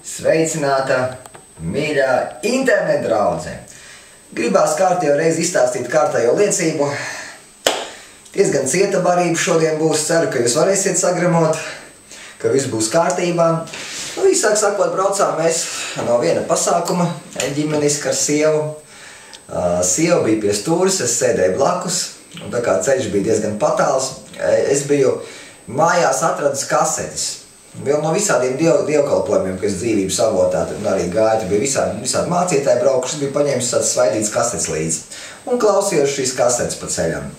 Sveicināta, mīļā interneta draudze! Gribās kārtējo reizi izstāstīt kārtējo liecību. Diezgan cieta barība šodien būs. Ceru, ka jūs varēsiet sagremot, ka viss būs kārtībā. Īsāk sakot, braucām mēs no viena pasākuma ģimeniski ar sievu. Sieva bija pie stūres, es sēdēju blakus, un tā kā ceļš bija diezgan patāls, es biju mājās atradis kasetes. Vēl no visādiem dievkalpojumiem, kas dzīvības avotā, tad arī gāja, tur bija visādi mācītāji braukuši, biju paņēmis tāds svaidīts kasetes līdzi. Un klausījos šīs kasetes pa ceļam.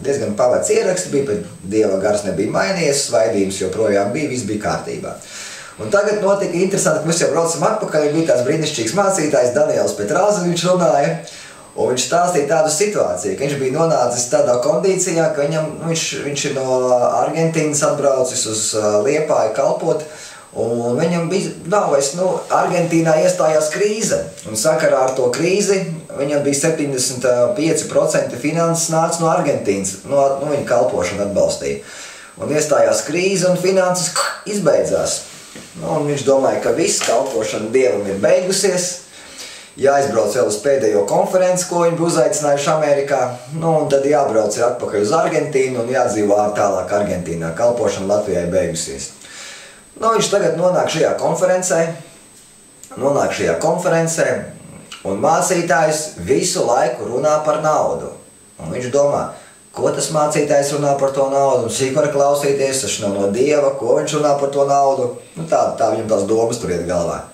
Diezgan pavecs ieraksti bija, bet Dieva gars nebija mainījies, svaidījums joprojām bija, viss bija kārtībā. Un tagad notika interesanti, ka mēs jau braucam atpakaļ, bija tāds brīnišķīgs mācītājs, Daniels Petrāze, viņš runāja. Un viņš stāstīja tādu situāciju, ka viņš bija nonācis tādā kondīcijā, ka viņš ir no Argentīnas atbraucis uz Liepāju kalpot, un viņam nav vairs, Argentīnā iestājās krīze. Un sakarā ar to krīzi viņam bija 75% finanses nāca no Argentīnas, no viņa kalpošana atbalstīja. Un iestājās krīze un finanses izbeidzās. Un viņš domāja, ka viss kalpošana Dievam ir beigusies. Jāizbrauc vēl uz pēdējo konferenci, ko viņi bija uzaicinājuši Amerikā, un tad jābrauc atpakaļ uz Argentīnu un jādzīvo tālāk Argentīnā. Kalpošana Latvijai beigusies. Viņš tagad nonāk šajā konferencē, un mācītājs visu laiku runā par naudu. Un viņš domā, ko tas mācītājs runā par to naudu, un cik var klausīties, tas nav no Dieva, ko viņš runā par to naudu. Tā viņam tās domas tur iet galvā.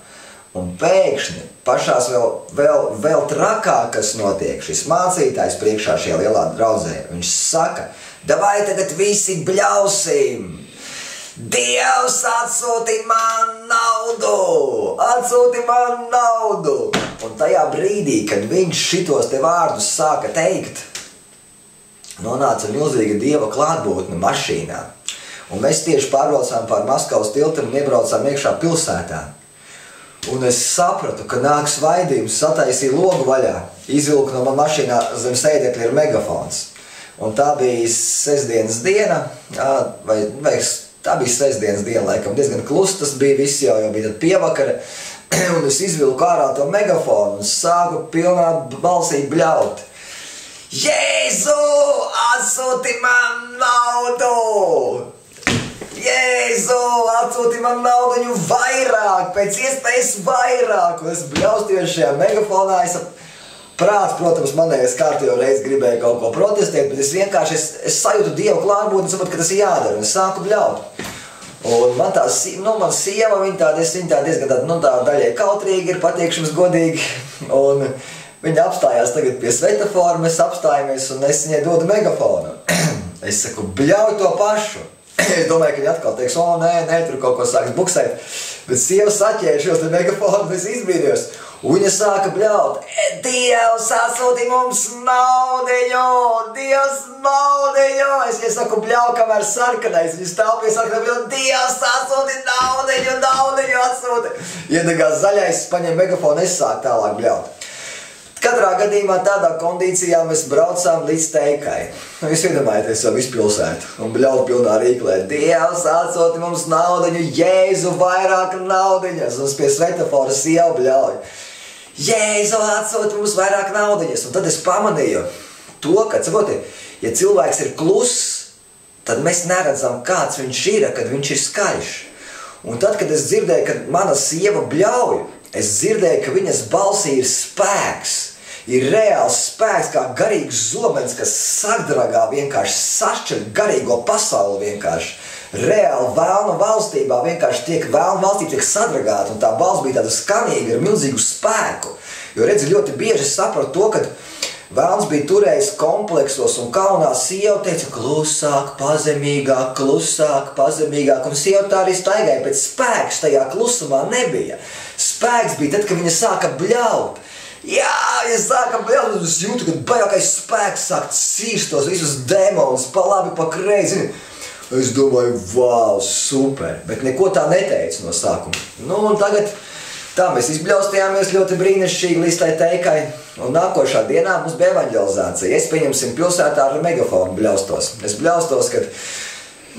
Un pēkšņi pašās vēl trakāk, kas notiek, šis mācītājs priekšā šajā lielā draudzē, viņš saka, davai tagad visi bļausim! Dievs atsūti man naudu! Atsūti man naudu! Un tajā brīdī, kad viņš šitos te vārdus sāka teikt, nonāca milzīga Dieva klātbūtne mašīnā. Un mēs tieši pārbraucām pār Maskavas tiltam un iebraucām iekšā pilsētā. Un es sapratu, ka nāk svaidījums, sataisīja logu vaļā, izvilku no man mašīnā zem sēdekļa ir megafons. Un tā bija sestdienas diena, tā bija sestdienas diena, laikam diezgan kluss, tas bija viss jau bija tad pievakara, un es izvilku ārā to megafonu un sāku pilnā balsī bļaut. Jēzu, atsūti man naudu! Jēzu, atsūti man naudu vairāk, pēc iespējas vairāk. Un es bļaustījos šajā megafonā. Prāts, protams, manējais kārtējo reizi gribēja kaut ko protestēt, bet es vienkārši sajūtu Dievu klātbūtni un sapratu, ka tas ir jādara. Un es sāku bļaut. Un man man sieva, viņa diezgan daļai kautrīgi ir, pateikšams godīgi. Un viņa apstājās tagad pie svetafora, mēs apstājamies un es viņai dodu megafonu. Es saku, bļauj to pašu. Es domāju, ka viņi atkal teiks, nē, tur kaut ko sāks buksēt. Bet sieva saķēra šos te megafonu, un es izbrīnījos. Un viņa sāka bļaut. Dievs atsūti mums naudiņu! Dievs naudiņu! Es saku bļau, kamēr sarkanais. Viņa stāv pie sarkanais. Dievs atsūti naudiņu atsūti! Iedegās zaļais, paņem megafonu, es sāku tālāk bļaut. Katrā gadījumā tādā kondīcijā mēs braucām līdz Teikai. Jūs iedomājieties jau visu pilsētu un bļaut pilnā rīklē. Dievs atsūti mums naudiņu, Jēzu vairāk naudiņas. Un pie svetafora sieva bļauj. Jēzu atsūti mums vairāk naudiņas. Un tad es pamanīju to, ka, ja cilvēks ir kluss, tad mēs neredzam, kāds viņš ir, kad viņš ir skaļš. Un tad, kad es dzirdēju, ka mana sieva bļauj, es dzirdēju, ka viņas balsī ir spēks. Ir reāls spēks, kā garīgs zobens, kas sadragā vienkārši sašķir garīgo pasauli vienkārši. Reāli vēlna valstībā vienkārši vēlna valstība tiek sadragāta, un tā balss bija tāda skanīga ar milzīgu spēku. Jo redzi, ļoti bieži es sapratu to, ka vēlns bija turējis kompleksos, un kaunā sieva teica, klusāk, pazemīgāk, un sieva tā arī staigāja, bet spēks tajā klusumā nebija. Spēks bija tad, kad viņa sāka bļaut. Jā, ja sāka bļaut, tad es jūtu, ka baļākais spēks sāk cīst tos visus demonus, pa labi, pa kreisi. Es domāju, vau, super, bet neko tā neteicu no sākuma. Un tagad tā mēs izbļaustījāmies ļoti brīnišķīgi līdz tai Teikai, un nākošā dienā mums bija evaņģelizācija. Es, pieņemsim, pilsētā ar megafonu bļaustos. Es bļaustos, kad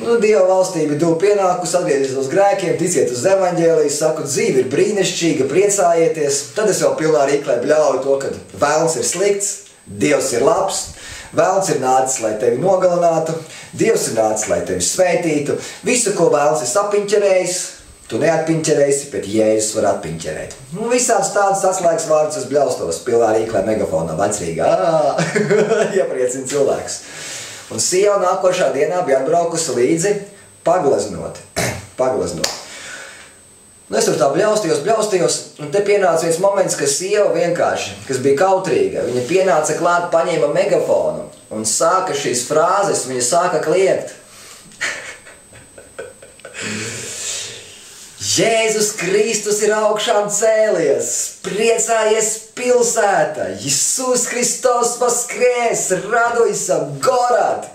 Dieva valstība dod pienākus, atgriežieties uz grēkiem, ticiet uz evaņģēliju, saku, dzīve ir brīnišķīga, priecājieties. Tad es vēl pilnā rīklē bļauju to, ka velns ir slikts, Dievs ir labs, velns ir nācis, lai tevi nogalinātu, Dievs ir nācis, lai tevi svētītu. Visu, ko velns ir sapiņķerējis, tu neatpiņķerēsi, bet Jēzus var atpiņķerēt. Visāds tādas atslēgas vārdus es bļaustos pilnā rīklē megafonā vecrīgā. Iepriecina cilvēks. Un sieva nākošā dienā bija atbraukusi līdzi paglaznot. Es tur tā bļaustījos, un te pienāca viens moments, ka sieva vienkārši, kas bija kautrīga, viņa pienāca klāt, paņēma megafonu un sāka šīs frāzes, viņa sāka kliegt. Jēzus Kristus ir augšām cēlies, priecājies pilsēta, Jēzus Kristus воскрес, радуйся, город.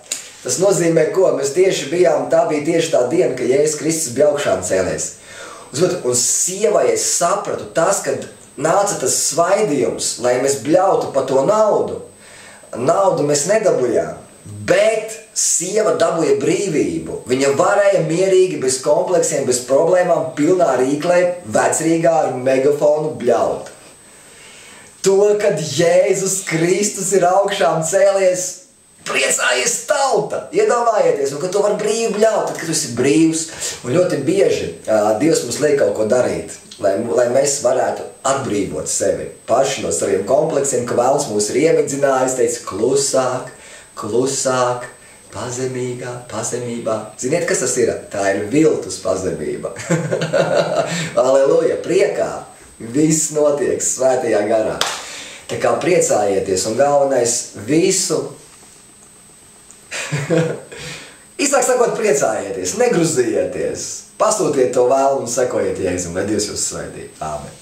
Tas nozīmē, ko mēs tieši bijām, tā bija tieši tā diena, ka Jēzus Kristus bija augšām cēlies. Un sievai es sapratu tas, kad nāca tas svaidījums, lai mēs bļautu pa to naudu. Naudu mēs nedabujām. Bet sieva dabūja brīvību. Viņa varēja mierīgi, bez kompleksiem, bez problēmām, pilnā rīklē, vecrīgā ar megafonu bļaut. To, kad Jēzus Kristus ir augšām cēlies, priecājies tauta. Iedomājieties, un ka tu vari brīvi bļaut, tad, kad tu esi brīvs. Un ļoti bieži Dievs mums liek kaut ko darīt, lai mēs varētu atbrīvot sevi paši no saviem kompleksiem, ka vēlns mūs ir iemidzinājis, teica, klusāk, pazemībā. Ziniet, kas tas ir? Tā ir viltus pazemība. Aleluja, priekā. Viss notiek svētajā garā. Tā kā priecājieties un galvenais visu. Īsāk sakot, priecājieties, negruzījieties. Pasūtiet to vēlu un sekojiet Jēzum, lai Dievs jūs svētī. Āmen.